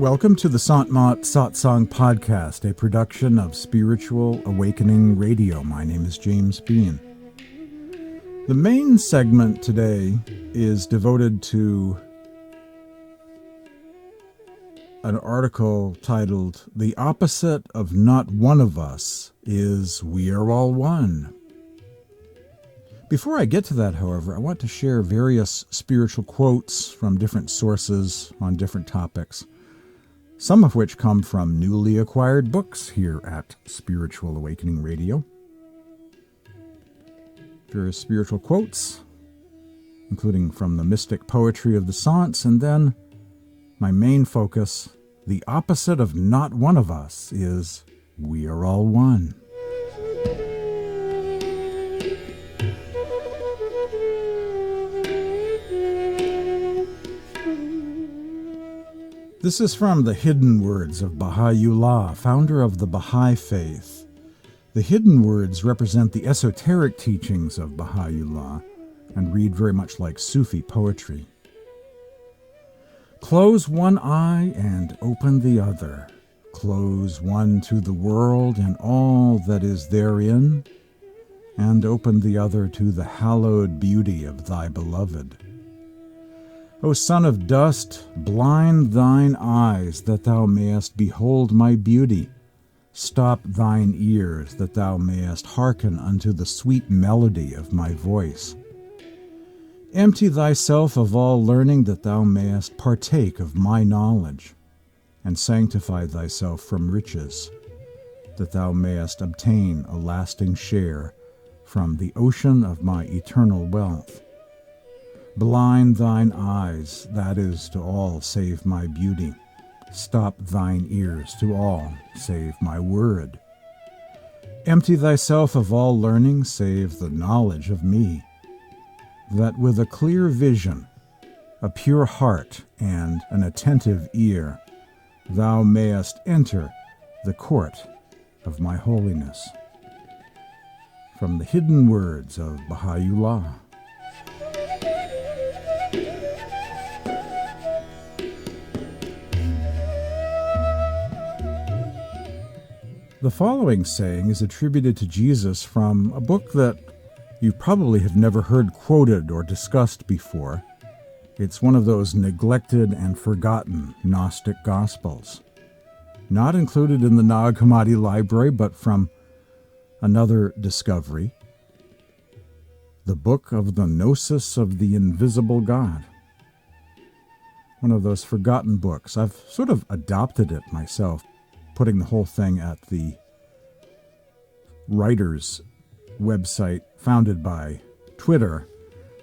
Welcome to the Sant Satsang podcast, a production of Spiritual Awakening Radio. My name is James Bean. The main segment today is devoted to an article titled, "The Opposite of Not One of Us is We Are All One." Before I get to that, however, I want to share various spiritual quotes from different sources on different topics, some of which come from newly acquired books here at Spiritual Awakening Radio. Various spiritual quotes, including from the mystic poetry of the Saints, and then my main focus, the opposite of not one of us is we are all one. This is from the Hidden Words of Baha'u'llah, founder of the Baha'i Faith. The Hidden Words represent the esoteric teachings of Baha'u'llah and read very much like Sufi poetry. Close one eye and open the other. Close one to the world and all that is therein, and open the other to the hallowed beauty of thy beloved. O son of dust, blind thine eyes that thou mayest behold my beauty. Stop thine ears that thou mayest hearken unto the sweet melody of my voice. Empty thyself of all learning that thou mayest partake of my knowledge, and sanctify thyself from riches, that thou mayest obtain a lasting share from the ocean of my eternal wealth. Blind thine eyes, that is to all save my beauty. Stop thine ears to all save my word. Empty thyself of all learning save the knowledge of me, that with a clear vision, a pure heart, and an attentive ear, thou mayest enter the court of my holiness. From the Hidden Words of Baha'u'llah. The following saying is attributed to Jesus from a book that you probably have never heard quoted or discussed before. It's one of those neglected and forgotten Gnostic Gospels. Not included in the Nag Hammadi library, but from another discovery. The Book of the Gnosis of the Invisible God. One of those forgotten books. I've sort of adopted it myself, putting the whole thing at the writer's website founded by Twitter,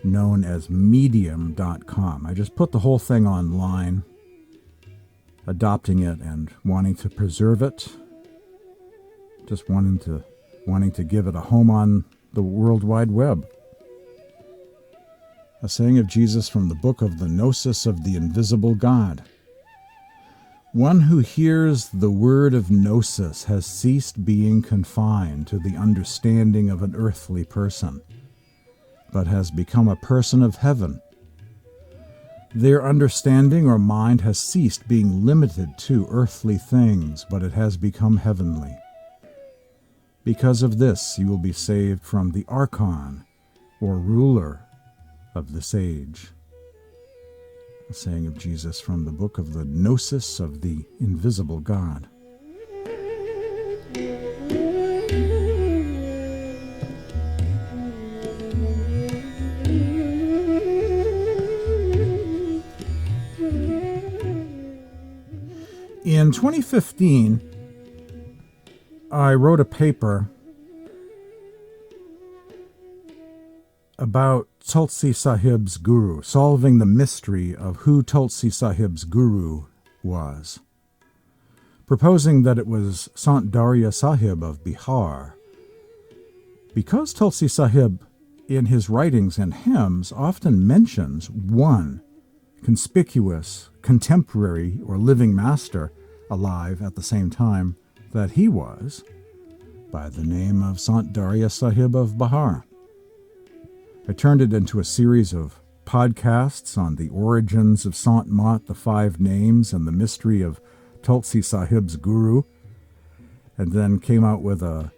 known as medium.com. I just put the whole thing online, adopting it and wanting to preserve it, just wanting to give it a home on the World Wide Web. A saying of Jesus from the Book of the Gnosis of the Invisible God. One who hears the word of Gnosis has ceased being confined to the understanding of an earthly person, but has become a person of heaven. Their understanding or mind has ceased being limited to earthly things, but it has become heavenly. Because of this, you will be saved from the archon, or ruler, of this age. A saying of Jesus from the Book of the Gnosis of the Invisible God. In 2015, I wrote a paper about Tulsi Sahib's guru, solving the mystery of who Tulsi Sahib's guru was, proposing that it was Sant Sahib of Bihar. Because Tulsi Sahib, in his writings and hymns, often mentions one conspicuous, contemporary, or living master alive at the same time that he was, by the name of Sant Sahib of Bihar. I turned it into a series of podcasts on the origins of Sant Mat, the five names, and the mystery of Tulsi Sahib's guru, and then came out with a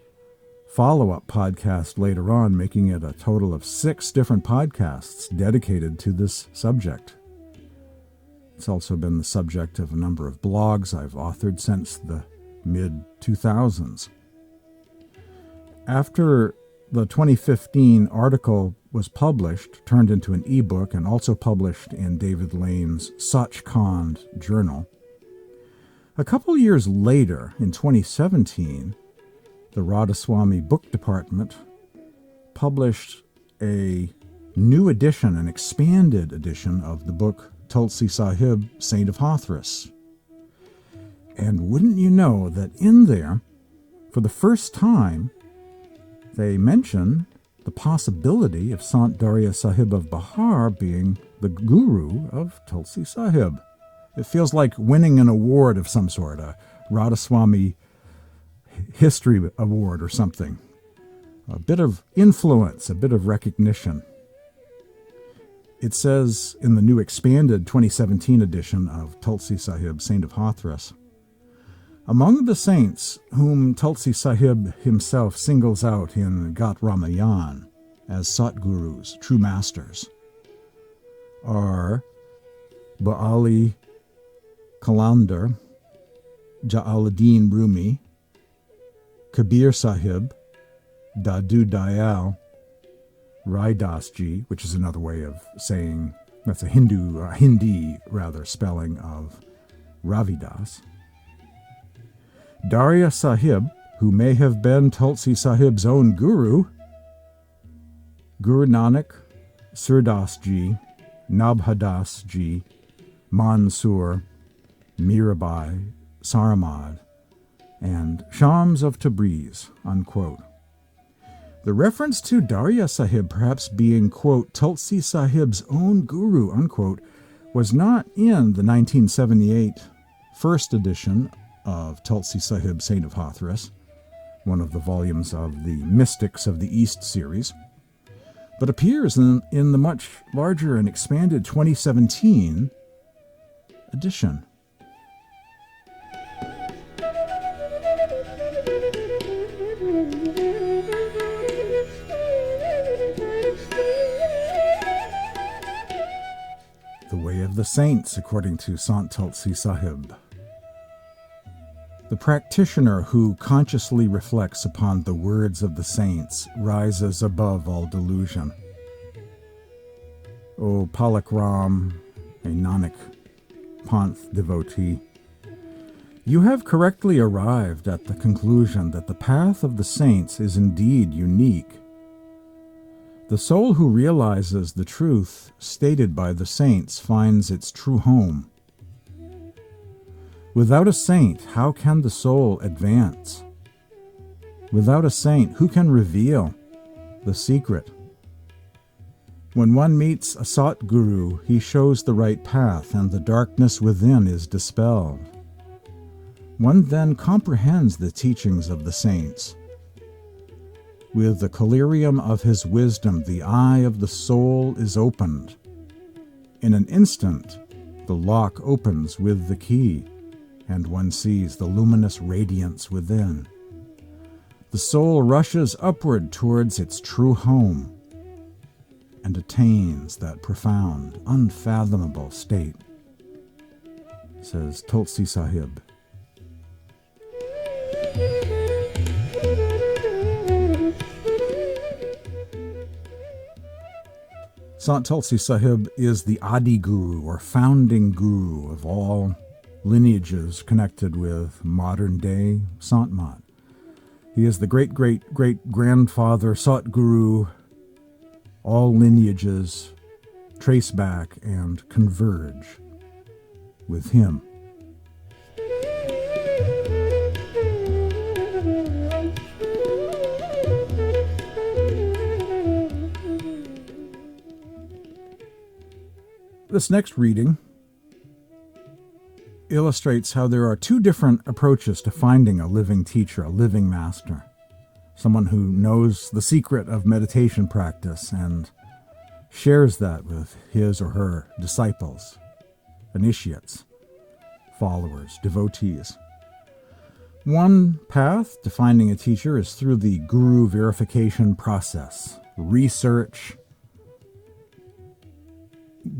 follow-up podcast later on, making it a total of 6 different podcasts dedicated to this subject. It's also been the subject of a number of blogs I've authored since the mid-2000s. After the 2015 article was published, turned into an ebook, and also published in David Lane's Satsang journal, a couple years later, in 2017, the Radhasoami book department published a new edition, an expanded edition of the book Tulsi Sahib, Saint of Hathras. And wouldn't you know that in there, for the first time, they mention the possibility of Sant Darya Sahib of Bahar being the guru of Tulsi Sahib. It feels like winning an award of some sort, a Radhasoami History Award or something. A bit of influence, a bit of recognition. It says in the new expanded 2017 edition of Tulsi Sahib, Saint of Hathras, among the saints whom Tulsi Sahib himself singles out in Ghat Ramayan as Satgurus, true masters, are Ba'ali Kalandar, Jalaluddin Rumi, Kabir Sahib, Dadu Dayal, Raidasji, which is another way of saying, that's a Hindi spelling of Ravidas. Darya Sahib, who may have been Tulsi Sahib's own guru, Guru Nanak, Surdasji, Nabhadasji, Mansur, Mirabai, Saramad, and Shams of Tabriz, unquote. The reference to Darya Sahib perhaps being, quote, Tulsi Sahib's own guru, unquote, was not in the 1978 first edition of Tulsi Sahib, Saint of Hathras, one of the volumes of the Mystics of the East series, but appears in the much larger and expanded 2017 edition. The Way of the Saints, according to Sant Tulsi Sahib. The practitioner who consciously reflects upon the words of the saints rises above all delusion. O Palak Ram, a Nanak Panth devotee, you have correctly arrived at the conclusion that the path of the saints is indeed unique. The soul who realizes the truth stated by the saints finds its true home. Without a saint, how can the soul advance? Without a saint, who can reveal the secret? When one meets a Sat Guru, he shows the right path, and the darkness within is dispelled. One then comprehends the teachings of the saints. With the collyrium of his wisdom, the eye of the soul is opened. In an instant, the lock opens with the key, and one sees the luminous radiance within. The soul rushes upward towards its true home and attains that profound, unfathomable state, says Tulsi Sahib. Sant Tulsi Sahib is the Adi Guru, or founding guru, of all lineages connected with modern-day Sant Mat. He is the great-great-great-grandfather Sat Guru. All lineages trace back and converge with him. This next reading illustrates how there are two different approaches to finding a living teacher, a living master, someone who knows the secret of meditation practice and shares that with his or her disciples, initiates, followers, devotees. One path to finding a teacher is through the guru verification process. Research,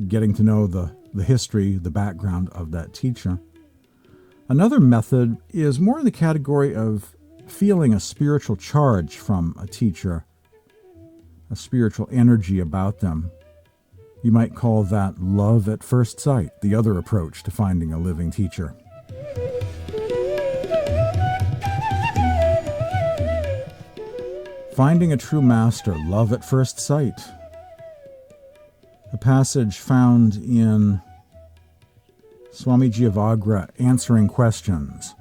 getting to know the history, the background of that teacher. Another method is more in the category of feeling a spiritual charge from a teacher, a spiritual energy about them. You might call that love at first sight, the other approach to finding a living teacher. Finding a true master, love at first sight. A passage found in Soamiji of Agra, Answering Questions,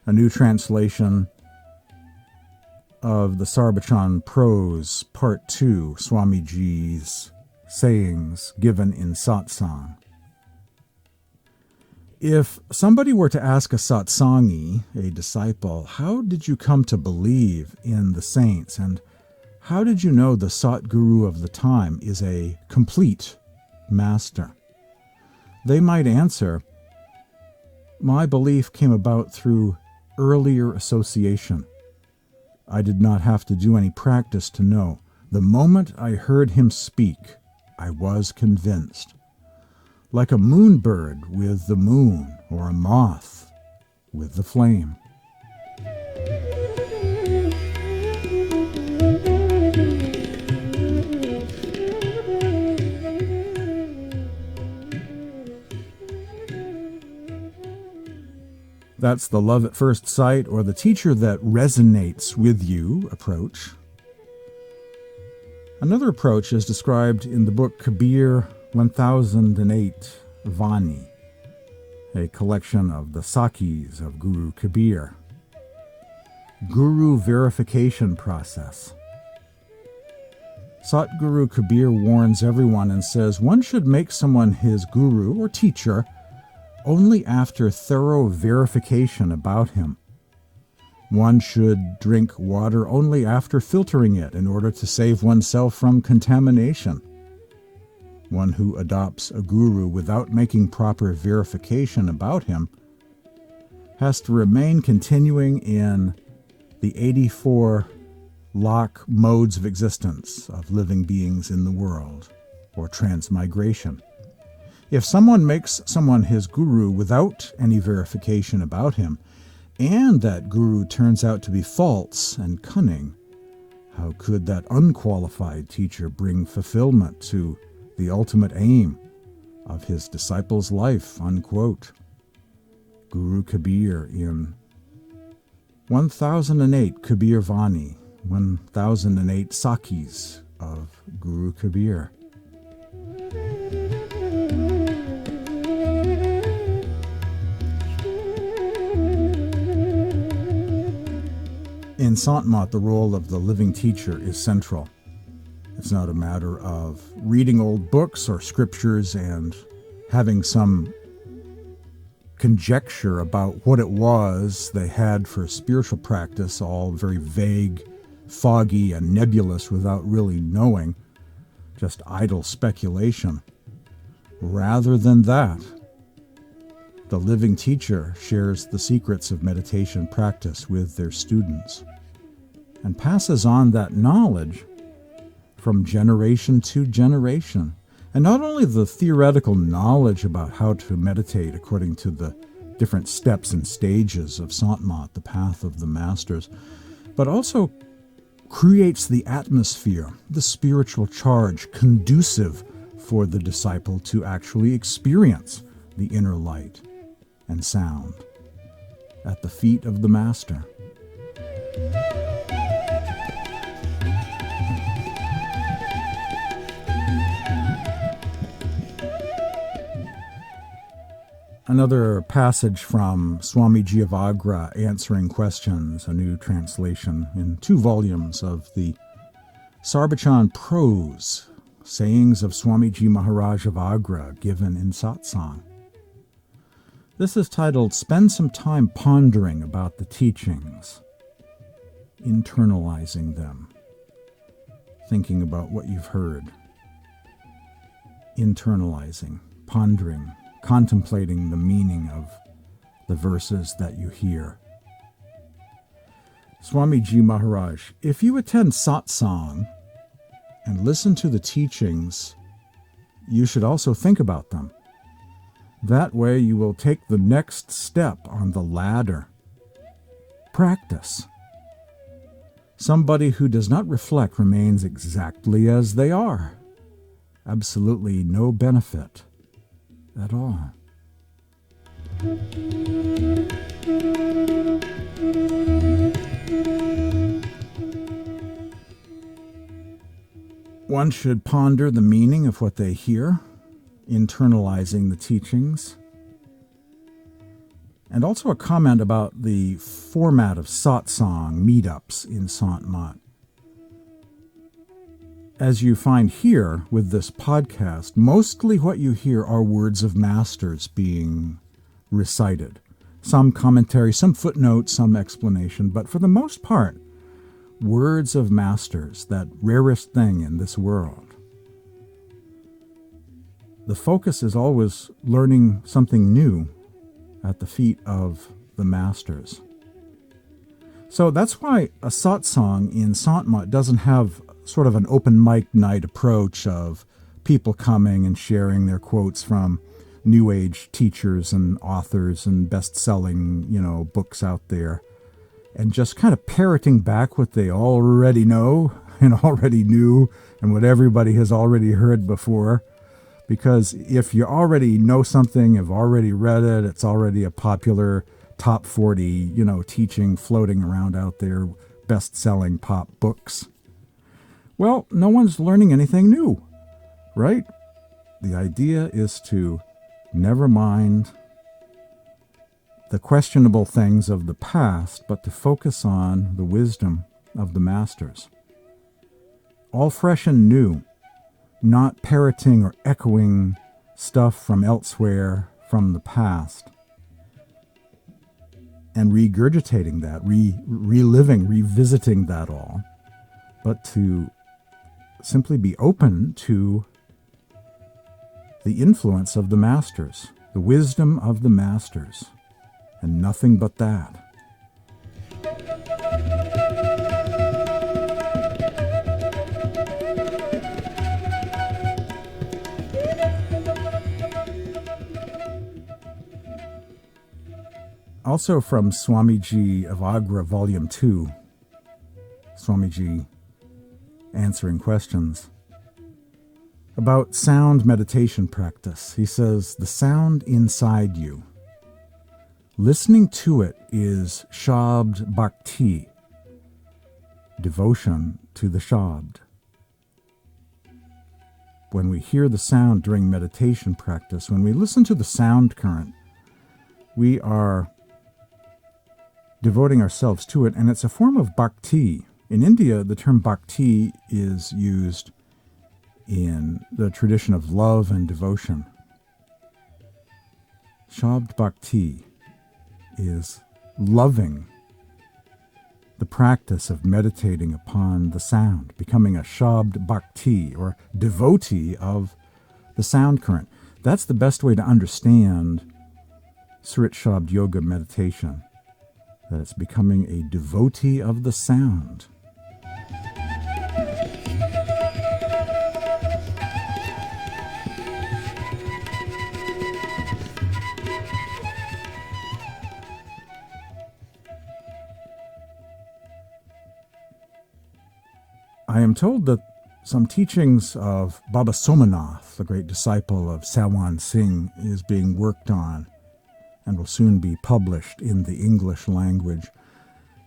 a new translation of the Bachan Prose, Part 2, Soamiji's sayings given in Satsang. If somebody were to ask a Satsangi, a disciple, how did you come to believe in the saints, and how did you know the Satguru of the time is a complete master? They might answer, my belief came about through earlier association. I did not have to do any practice to know. The moment I heard him speak, I was convinced. Like a moonbird with the moon, or a moth with the flame. That's the love at first sight, or the teacher that resonates with you approach. Another approach is described in the book Kabir 1008 Vani, a collection of the Saakhis of Guru Kabir. Guru verification process. Satguru Kabir warns everyone and says one should make someone his guru or teacher only after thorough verification about him. One should drink water only after filtering it in order to save oneself from contamination. One who adopts a guru without making proper verification about him has to remain continuing in the 84 lock modes of existence of living beings in the world, or transmigration. If someone makes someone his guru without any verification about him, and that guru turns out to be false and cunning, how could that unqualified teacher bring fulfillment to the ultimate aim of his disciple's life? Unquote. Guru Kabir in 1008 Kabir Vani, 1008 Saakhis of Guru Kabir. In Sant Mat, the role of the living teacher is central. It's not a matter of reading old books or scriptures and having some conjecture about what it was they had for spiritual practice, all very vague, foggy, and nebulous without really knowing, just idle speculation. Rather than that, the living teacher shares the secrets of meditation practice with their students and passes on that knowledge from generation to generation. And not only the theoretical knowledge about how to meditate according to the different steps and stages of Sant Mat, the path of the masters, but also creates the atmosphere, the spiritual charge conducive for the disciple to actually experience the inner light and sound at the feet of the master. Another passage from Soamiji of Agra, Answering Questions, a new translation in 2 volumes of the Bachan Prose, sayings of Soamiji Maharaj of Agra, given in Satsang. This is titled, Spend Some Time Pondering About the Teachings, Internalizing Them, thinking about what you've heard, internalizing, pondering, contemplating the meaning of the verses that you hear. Soamiji Maharaj, if you attend Satsang and listen to the teachings, you should also think about them. That way you will take the next step on the ladder. Practice. Somebody who does not reflect remains exactly as they are. Absolutely no benefit at all. One should ponder the meaning of what they hear, internalizing the teachings. And also a comment about the format of satsang meetups in Sant Mat. As you find here with this podcast, mostly what you hear are words of masters being recited. Some commentary, some footnotes, some explanation, but for the most part, words of masters, that rarest thing in this world. The focus is always learning something new at the feet of the masters. So that's why a satsang in Sant Mat doesn't have sort of an open mic night approach of people coming and sharing their quotes from New Age teachers and authors and best-selling, books out there, and just kind of parroting back what they already know and already knew and what everybody has already heard before. Because if you already know something, have already read it, it's already a popular top 40, teaching floating around out there, best-selling pop books. Well, no one's learning anything new, right? The idea is to never mind the questionable things of the past, but to focus on the wisdom of the masters. All fresh and new, not parroting or echoing stuff from elsewhere, from the past, and regurgitating that, reliving, revisiting that all, but to simply be open to the influence of the masters, the wisdom of the masters, and nothing but that. Also from Swamiji of Agra, Volume 2, Swamiji answering questions about sound meditation practice. He says, the sound inside you, listening to it is Shabd Bhakti, devotion to the Shabd. When we hear the sound during meditation practice, when we listen to the sound current, we are devoting ourselves to it, and it's a form of bhakti. In India, the term bhakti is used in the tradition of love and devotion. Shabd Bhakti is loving the practice of meditating upon the sound, becoming a Shabd Bhakti, or devotee of the sound current. That's the best way to understand Surit Shabd Yoga meditation, that it's becoming a devotee of the sound. I am told that some teachings of Baba Somanath, the great disciple of Ram Singh, is being worked on and will soon be published in the English language.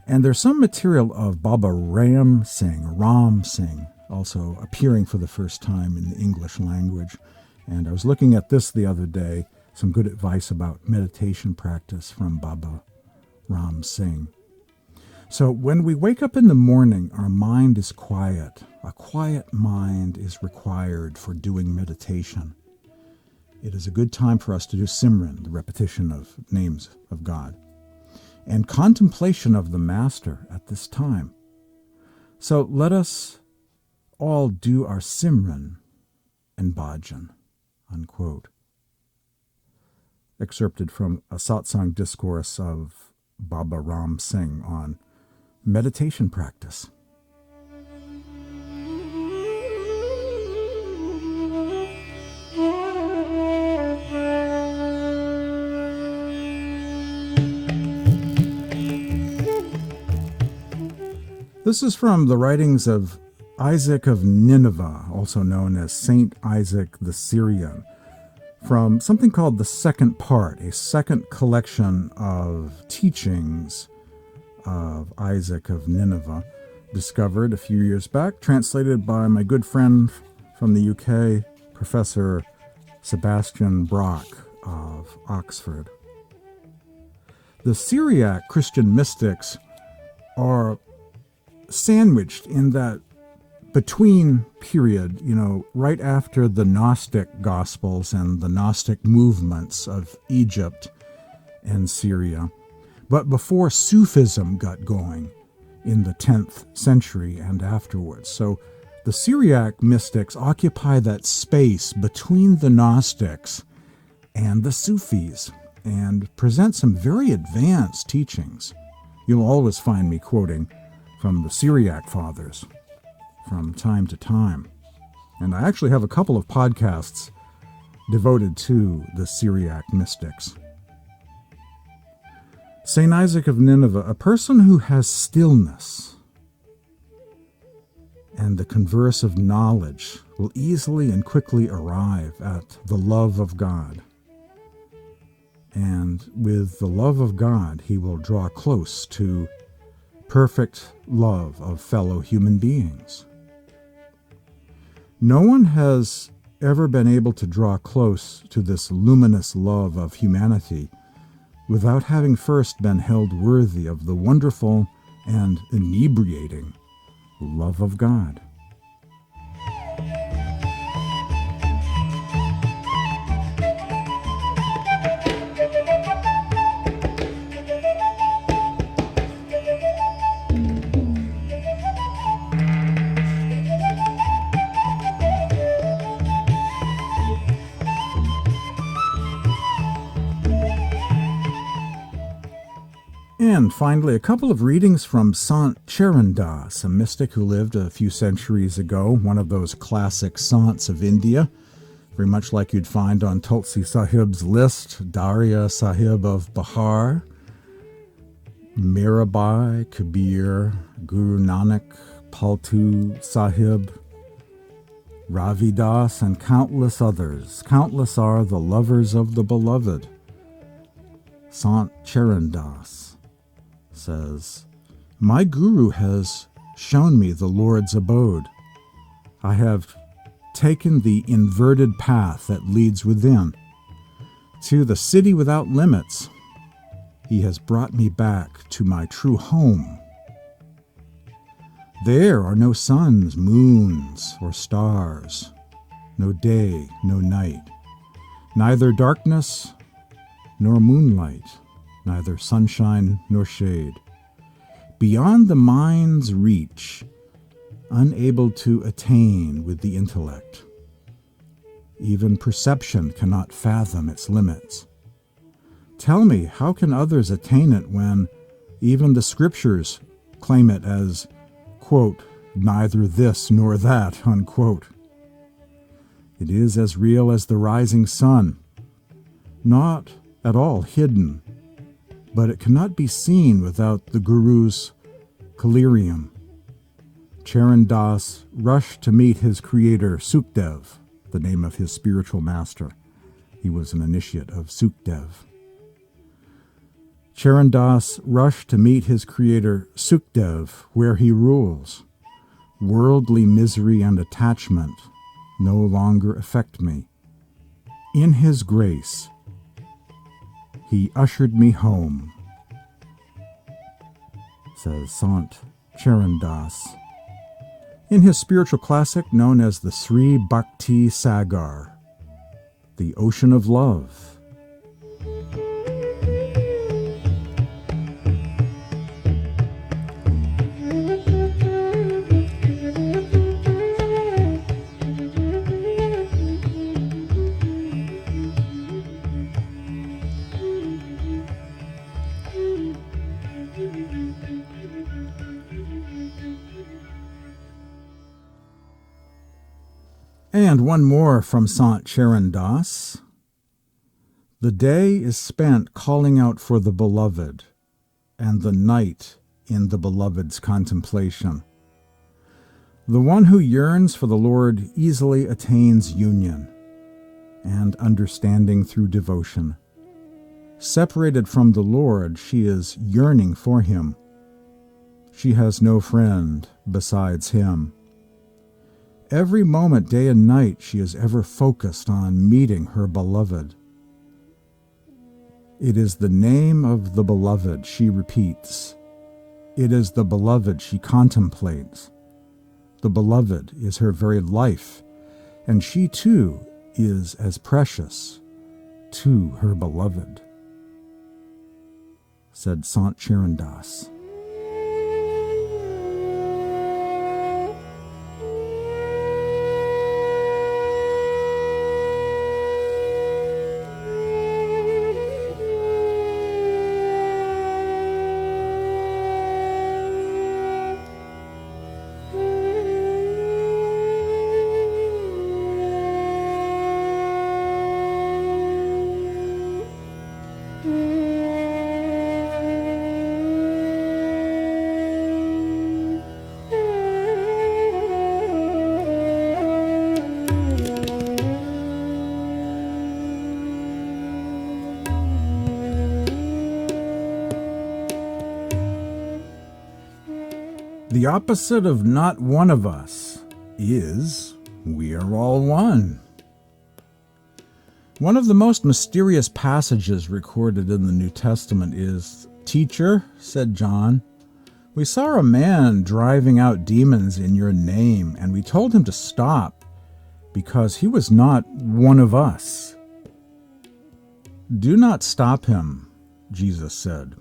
And there's some material of Baba Ram Singh, also appearing for the first time in the English language. And I was looking at this the other day, some good advice about meditation practice from Baba Ram Singh. So when we wake up in the morning, our mind is quiet. A quiet mind is required for doing meditation. It is a good time for us to do Simran, the repetition of names of God, and contemplation of the Master at this time. So let us all do our Simran and Bachan, unquote. excerpted from a Satsang discourse of Baba Ram Singh on meditation practice. This is from the writings of Isaac of Nineveh, also known as Saint Isaac the Syrian, from something called the Second Part, a second collection of teachings of Isaac of Nineveh, discovered a few years back, translated by my good friend from the UK, Professor Sebastian Brock of Oxford. The Syriac Christian mystics are sandwiched in that between period, right after the Gnostic Gospels and the Gnostic movements of Egypt and Syria, but before Sufism got going in the 10th century and afterwards. So the Syriac mystics occupy that space between the Gnostics and the Sufis and present some very advanced teachings. You'll always find me quoting from the Syriac fathers from time to time. And I actually have a couple of podcasts devoted to the Syriac mystics. St. Isaac of Nineveh, a person who has stillness and the converse of knowledge will easily and quickly arrive at the love of God. And with the love of God, he will draw close to perfect love of fellow human beings. No one has ever been able to draw close to this luminous love of humanity without having first been held worthy of the wonderful and inebriating love of God. And finally, a couple of readings from Sant Charandas, a mystic who lived a few centuries ago, one of those classic Sants of India, very much like you'd find on Tulsi Sahib's list, Darya Sahib of Bihar, Mirabai, Kabir, Guru Nanak, Paltu Sahib, Ravidas, and countless others. Countless are the lovers of the beloved. Sant Charandas says, "My Guru has shown me the Lord's abode. I have taken the inverted path that leads within to the city without limits. He has brought me back to my true home. There are no suns, moons, or stars, no day, no night, neither darkness nor moonlight, neither sunshine nor shade. Beyond the mind's reach, unable to attain with the intellect. Even perception cannot fathom its limits. Tell me, how can others attain it when even the scriptures claim it as, quote, neither this nor that, unquote? It is as real as the rising sun, not at all hidden, but it cannot be seen without the Guru's collyrium." Charandas rushed to meet his creator, Sukhdev, the name of his spiritual master. He was an initiate of Sukhdev. Charandas rushed to meet his creator, Sukhdev, where he rules. Worldly misery and attachment no longer affect me. In his grace, he ushered me home, says Sant Charandas. In his spiritual classic known as the Sri Bhakti Sagar, the Ocean of Love. And one more from Sant Charandas. The day is spent calling out for the beloved, and the night in the beloved's contemplation. The one who yearns for the Lord easily attains union and understanding through devotion. Separated from the Lord, she is yearning for him. She has no friend besides him. Every moment, day and night, she is ever focused on meeting her beloved. It is the name of the beloved she repeats. It is the beloved she contemplates. The beloved is her very life, and she too is as precious to her beloved, said Sant Charandas. The opposite of not one of us is we are all one. One of the most mysterious passages recorded in the New Testament is, "Teacher," said John, "we saw a man driving out demons in your name, and we told him to stop because he was not one of us." "Do not stop him," Jesus said.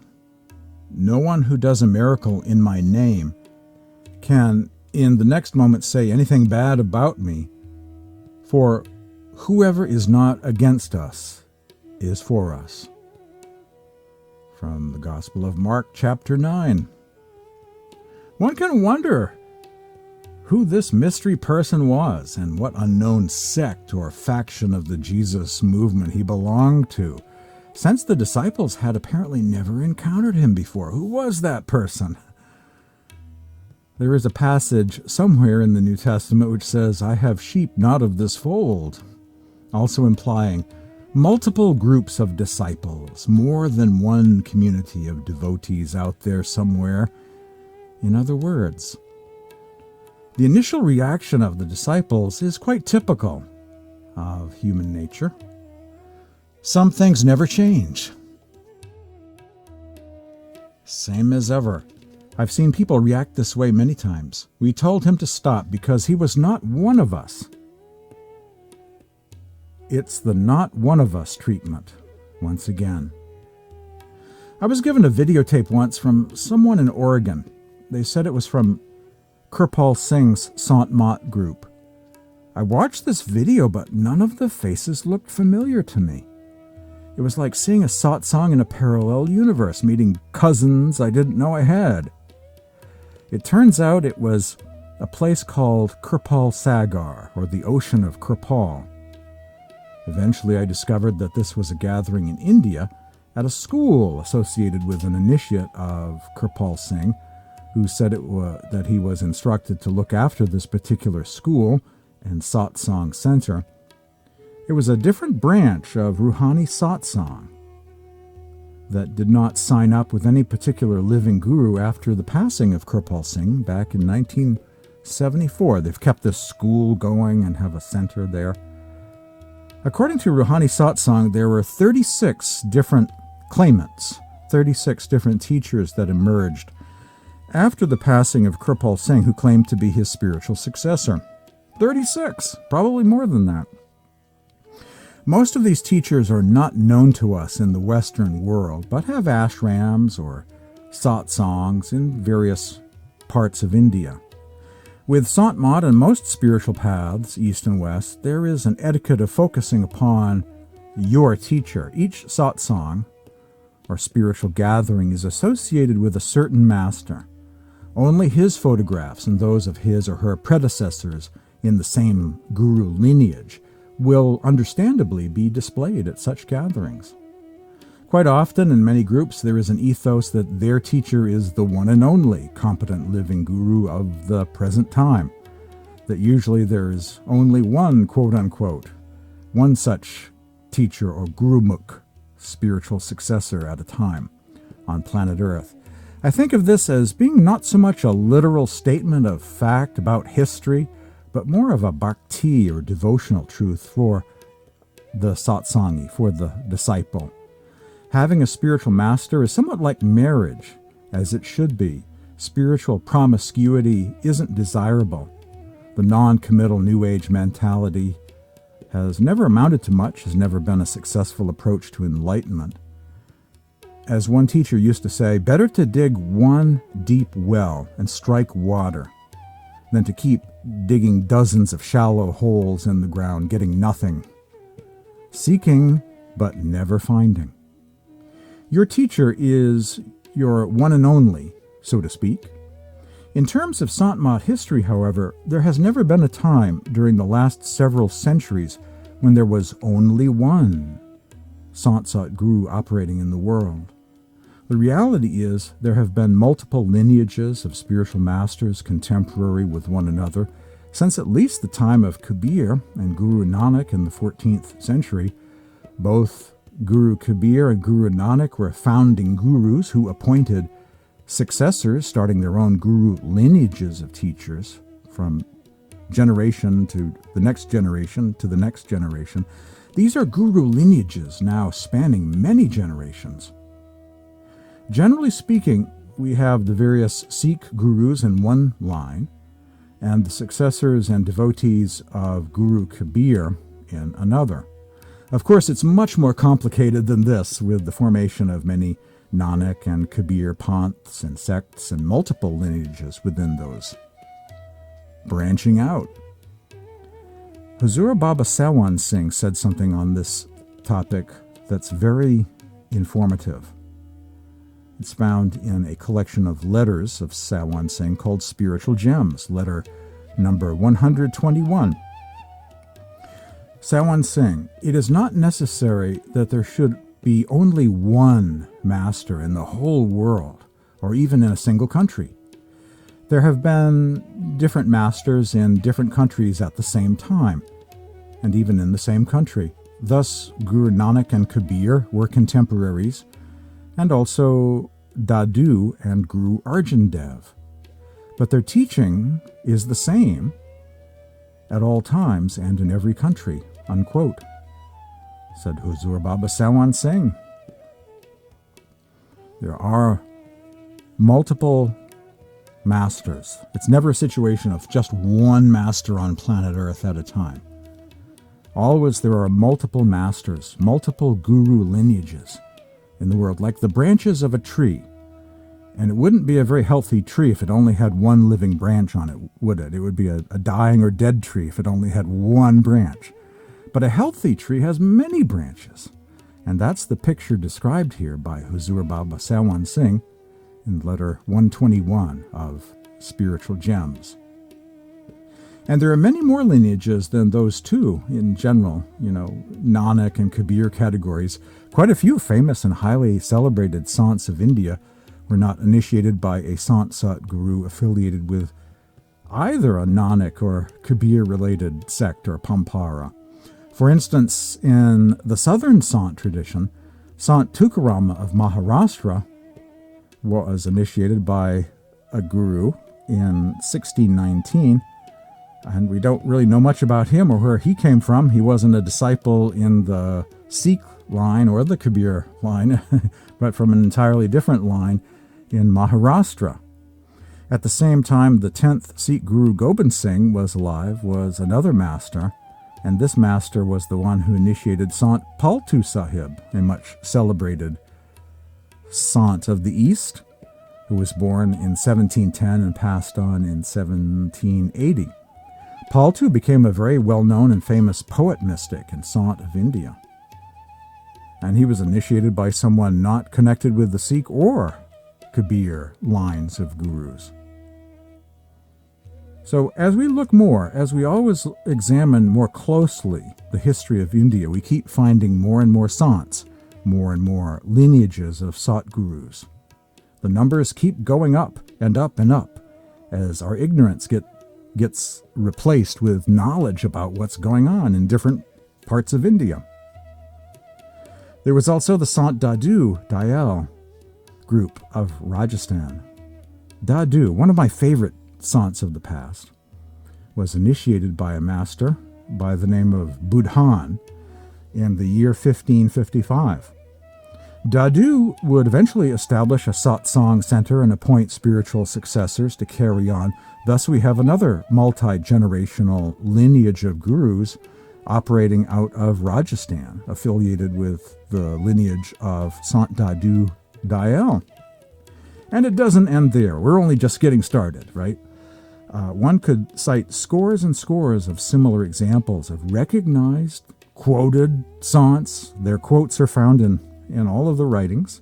"No one who does a miracle in my name can in the next moment say anything bad about me, for whoever is not against us is for us." From the Gospel of Mark, chapter 9. One can wonder who this mystery person was and what unknown sect or faction of the Jesus movement he belonged to, since the disciples had apparently never encountered him before. Who was that person? There is a passage somewhere in the New Testament which says, "I have sheep not of this fold," also implying multiple groups of disciples, more than one community of devotees out there somewhere. In other words, the initial reaction of the disciples is quite typical of human nature. Some things never change. Same as ever. I've seen people react this way many times. We told him to stop because he was not one of us. It's the not one of us treatment, once again. I was given a videotape once from someone in Oregon. They said it was from Kirpal Singh's Sant Mat group. I watched this video, but none of the faces looked familiar to me. It was like seeing a satsang in a parallel universe, meeting cousins I didn't know I had. It turns out it was a place called Kirpal Sagar, or the Ocean of Kirpal. Eventually I discovered that this was a gathering in India at a school associated with an initiate of Kirpal Singh, who said that he was instructed to look after this particular school and satsang center. It was a different branch of Ruhani satsang that did not sign up with any particular living guru after the passing of Kirpal Singh back in 1974. They've kept this school going and have a center there. According to Ruhani satsang, there were 36 different claimants, 36 different teachers that emerged after the passing of Kirpal Singh, who claimed to be his spiritual successor. 36, probably more than that. Most of these teachers are not known to us in the Western world, but have ashrams or satsangs in various parts of India. With Sant Mat and most spiritual paths, East and West, there is an etiquette of focusing upon your teacher. Each satsang, or spiritual gathering, is associated with a certain master. Only his photographs and those of his or her predecessors in the same guru lineage will understandably be displayed at such gatherings. Quite often in many groups there is an ethos that their teacher is the one and only competent living guru of the present time, that usually there is only one, quote-unquote, one such teacher or gurumukh, spiritual successor at a time on planet Earth. I think of this as being not so much a literal statement of fact about history, but more of a bhakti or devotional truth for the satsangi, for the disciple. Having a spiritual master is somewhat like marriage, as it should be. Spiritual promiscuity isn't desirable. The non-committal New Age mentality has never amounted to much, has never been a successful approach to enlightenment. As one teacher used to say, better to dig one deep well and strike water than to keep digging dozens of shallow holes in the ground, getting nothing. Seeking, but never finding. Your teacher is your one and only, so to speak. In terms of Sant Mat history, however, there has never been a time during the last several centuries when there was only one Sant Sat Guru operating in the world. The reality is there have been multiple lineages of spiritual masters contemporary with one another since at least the time of Kabir and Guru Nanak in the 14th century. Both Guru Kabir and Guru Nanak were founding gurus who appointed successors, starting their own guru lineages of teachers from generation to the next generation to the next generation. These are guru lineages now spanning many generations. Generally speaking, we have the various Sikh gurus in one line and the successors and devotees of Guru Kabir in another. Of course, it's much more complicated than this, with the formation of many Nanak and Kabir panths and sects and multiple lineages within those, branching out. Huzur Baba Sawan Singh said something on this topic that's very informative. It's found in a collection of letters of Sawan Singh called Spiritual Gems, letter number 121. Sawan Singh, it is not necessary that there should be only one master in the whole world, or even in a single country. There have been different masters in different countries at the same time, and even in the same country. Thus, Guru Nanak and Kabir were contemporaries, and also Dadu and Guru Arjan Dev. But their teaching is the same at all times and in every country, unquote, said Huzur Baba Sawan Singh. There are multiple masters. It's never a situation of just one master on planet Earth at a time. Always there are multiple masters, multiple guru lineages in the world, like the branches of a tree. And it wouldn't be a very healthy tree if it only had one living branch on it, would it? It would be a dying or dead tree if it only had one branch. But a healthy tree has many branches. And that's the picture described here by Huzur Baba Sawan Singh in letter 121 of Spiritual Gems. And there are many more lineages than those two in general, Nanak and Kabir categories. Quite a few famous and highly celebrated Sants of India were not initiated by a Sant Sat Guru affiliated with either a Nanak or Kabir-related sect or pampara. For instance, in the southern Sant tradition, Sant Tukarama of Maharashtra was initiated by a guru in 1619, and we don't really know much about him or where he came from. He wasn't a disciple in the Sikh line or the Kabir line, but from an entirely different line in Maharashtra. At the same time, the 10th Sikh Guru Gobind Singh was alive, was another master, and this master was the one who initiated Sant Paltu Sahib, a much celebrated Sant of the East, who was born in 1710 and passed on in 1780. Paltu became a very well-known and famous poet mystic and Sant of India. And he was initiated by someone not connected with the Sikh or Kabir lines of gurus. So as we always examine more closely the history of India, we keep finding more and more sants, more and more lineages of Sant gurus. The numbers keep going up and up and up as our ignorance gets replaced with knowledge about what's going on in different parts of India. There was also the Sant Dayal group of Rajasthan. Dadu, one of my favorite sants of the past, was initiated by a master by the name of Budhan in the year 1555. Dadu would eventually establish a satsang center and appoint spiritual successors to carry on. Thus we have another multi-generational lineage of gurus operating out of Rajasthan, affiliated with the lineage of Sant Dadu Dayal. And it doesn't end there. We're only just getting started, right? One could cite scores and scores of similar examples of recognized, quoted sants. Their quotes are found in all of the writings,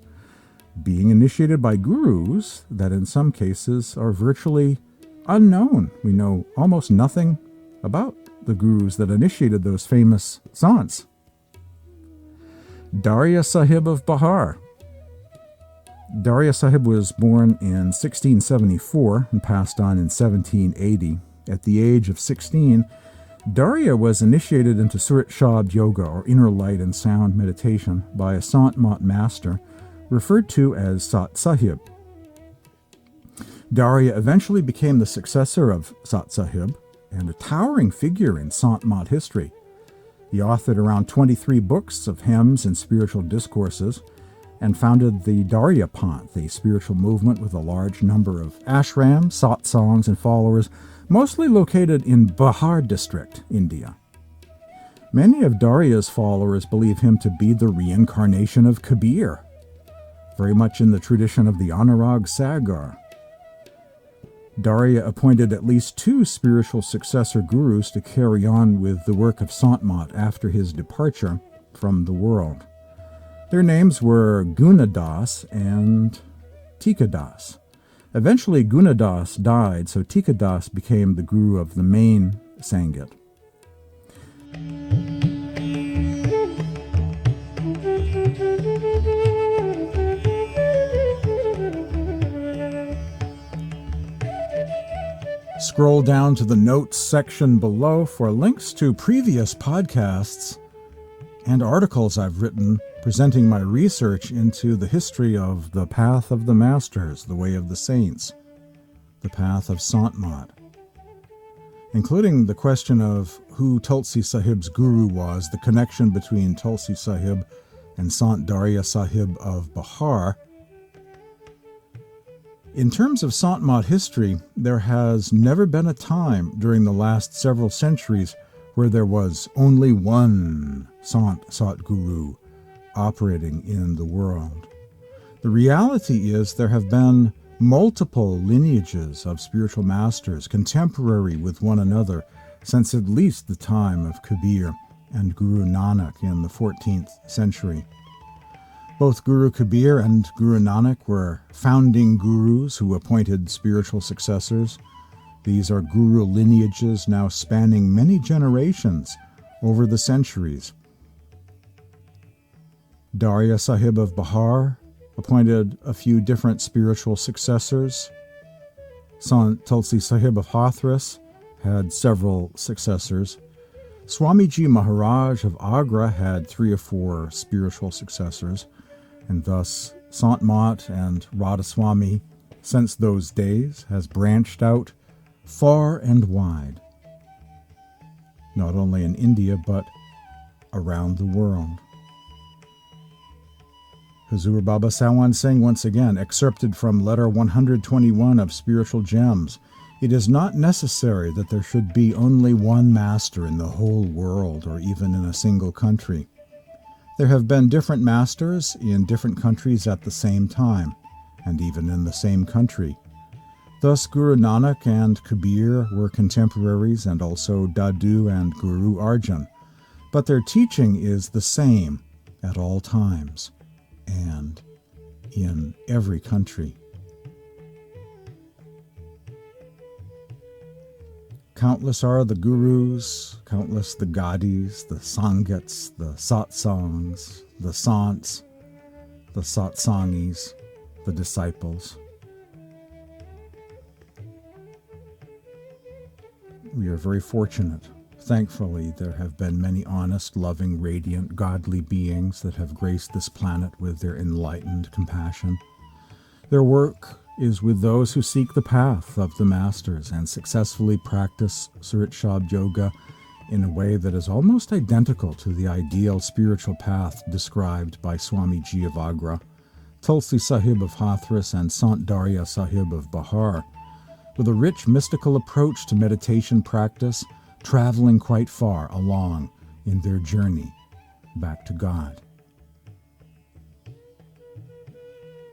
being initiated by gurus that in some cases are virtually unknown. We know almost nothing about the gurus that initiated those famous sants. Darya Sahib of Bahar. Darya Sahib was born in 1674 and passed on in 1780. At the age of 16, Darya was initiated into Surat Shabd Yoga, or inner light and sound meditation, by a Sant Mat master referred to as Sat Sahib. Darya eventually became the successor of Sat Sahib and a towering figure in Sant Mat history. He authored around 23 books of hymns and spiritual discourses and founded the Darya Panth, a spiritual movement with a large number of ashrams, satsangs, and followers, mostly located in Bihar district, India. Many of Darya's followers believe him to be the reincarnation of Kabir, very much in the tradition of the Anurag Sagar. Darya appointed at least 2 spiritual successor gurus to carry on with the work of Sant Mat after his departure from the world. Their names were Gunadas and Tikadas. Eventually Gunadas died, so Tikadas became the guru of the main Sanghat. Scroll down to the notes section below for links to previous podcasts and articles I've written presenting my research into the history of the path of the masters, the way of the saints, the path of Sant Mat, including the question of who Tulsi Sahib's guru was, the connection between Tulsi Sahib and Sant Darya Sahib of Bahar. In terms of Sant Mat history, there has never been a time during the last several centuries where there was only one Sant Satguru operating in the world. The reality is there have been multiple lineages of spiritual masters contemporary with one another since at least the time of Kabir and Guru Nanak in the 14th century. Both Guru Kabir and Guru Nanak were founding gurus who appointed spiritual successors. These are guru lineages now spanning many generations over the centuries. Darya Sahib of Bahar appointed a few different spiritual successors. Sant Tulsi Sahib of Hathras had several successors. Soamiji Maharaj of Agra had 3 or 4 spiritual successors, and thus Sant Mat and Radhasoami, since those days, has branched out far and wide, not only in India, but around the world. Hazur Baba Sawan Singh once again, excerpted from letter 121 of Spiritual Gems. It is not necessary that there should be only one master in the whole world or even in a single country. There have been different masters in different countries at the same time, and even in the same country. Thus Guru Nanak and Kabir were contemporaries, and also Dadu and Guru Arjan. But their teaching is the same at all times and in every country. Countless are the gurus, countless the gadis, the sangats, the satsangs, the sants, the satsangis, the disciples. We are very fortunate. Thankfully, there have been many honest, loving, radiant, godly beings that have graced this planet with their enlightened compassion. Their work is with those who seek the path of the masters and successfully practice Surit Yoga in a way that is almost identical to the ideal spiritual path described by Soamiji of Agra, Tulsi Sahib of Hathras, and Sant Sahib of Bahar, with a rich mystical approach to meditation practice, traveling quite far along in their journey back to God.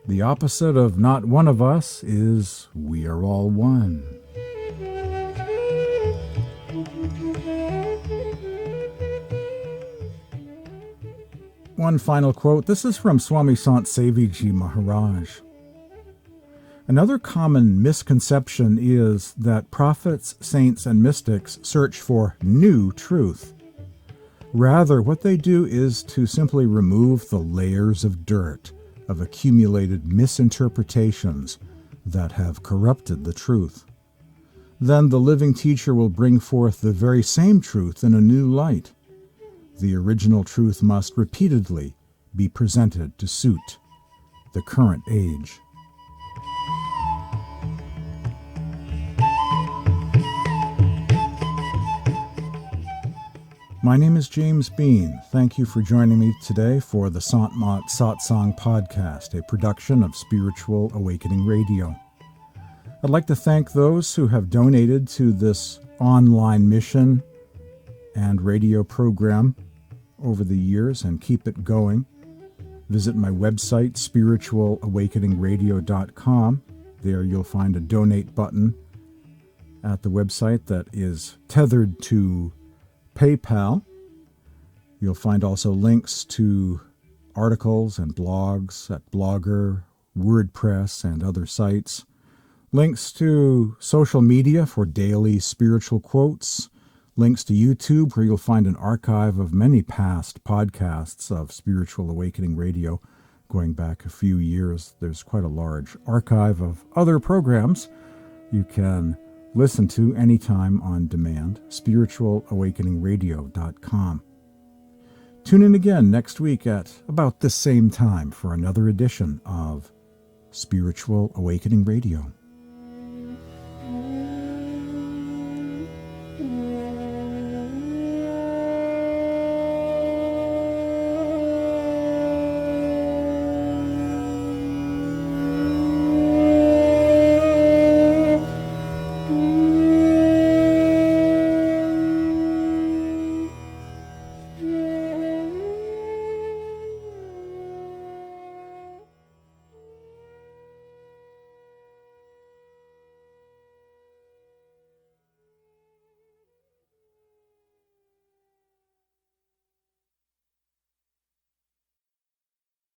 The opposite of not one of us is we are all one. One final quote. This is from Swami Sant Seviji Maharaj. Another common misconception is that prophets, saints, and mystics search for new truth. Rather, what they do is to simply remove the layers of dirt of accumulated misinterpretations that have corrupted the truth. Then the living teacher will bring forth the very same truth in a new light. The original truth must repeatedly be presented to suit the current age. My name is James Bean. Thank you for joining me today for the Satsang podcast, a production of Spiritual Awakening Radio. I'd like to thank those who have donated to this online mission and radio program over the years and keep it going. Visit my website, spiritualawakeningradio.com. There you'll find a donate button at the website that is tethered to PayPal. You'll find also links to articles and blogs at Blogger, WordPress, and other sites. Links to social media for daily spiritual quotes. Links to YouTube, where you'll find an archive of many past podcasts of Spiritual Awakening Radio going back a few years. There's quite a large archive of other programs you can listen to anytime on demand, spiritualawakeningradio.com. Tune in again next week at about the same time for another edition of Spiritual Awakening Radio.